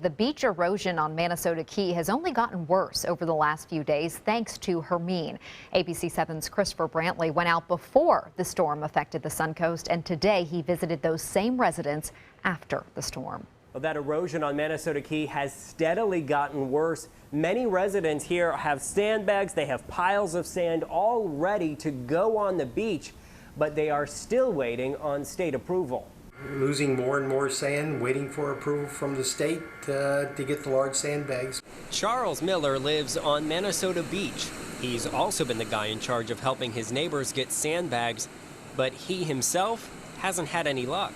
The beach erosion on Manatee Key has only gotten worse over the last few days thanks to Hermine. ABC 7's Christopher Brantley went out before the storm affected the Suncoast, and today he visited those same residents after the storm. Well, that erosion on Manatee Key has steadily gotten worse. Many residents here have sandbags. They have piles of sand all ready to go on the beach, but they are still waiting on state approval. Losing more and more sand, waiting for approval from the state to get the large sandbags. Charles Miller lives on Manatee Beach. He's also been the guy in charge of helping his neighbors get sandbags, but he himself hasn't had any luck.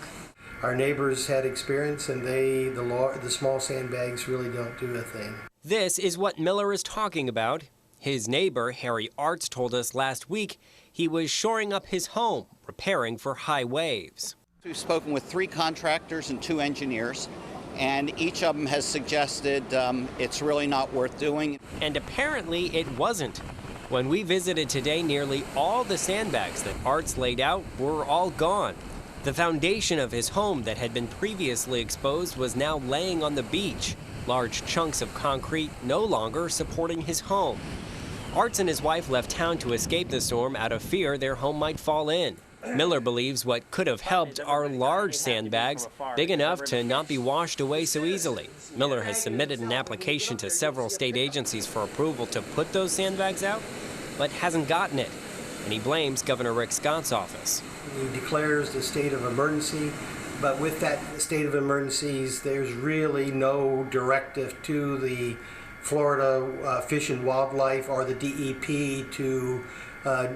Our neighbors had experience, and the small sandbags really don't do a thing. This is what Miller is talking about. His neighbor, Harry Arts, told us last week he was shoring up his home, preparing for high waves. We've spoken with 3 contractors and 2 engineers, and each of them has suggested it's really not worth doing. And apparently it wasn't. When we visited today, nearly all the sandbags that Arts laid out were all gone. The foundation of his home that had been previously exposed was now laying on the beach, large chunks of concrete no longer supporting his home. Arts and his wife left town to escape the storm out of fear their home might fall in. Miller believes what could have helped are large sandbags, big enough to not be washed away so easily. Miller has submitted an application to several state agencies for approval to put those sandbags out, but hasn't gotten it. And he blames Governor Rick Scott's office. He declares the state of emergency, but with that state of emergencies, there's really no directive to the Florida Fish and Wildlife or the DEP to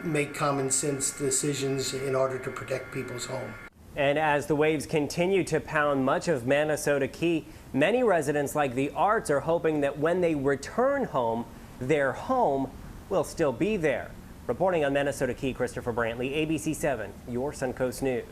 make common sense decisions in order to protect people's home. And as the waves continue to pound much of Manatee Key, many residents like the Arts are hoping that when they return home, their home will still be there. Reporting on Manatee Key, Christopher Brantley, ABC 7, your Suncoast News.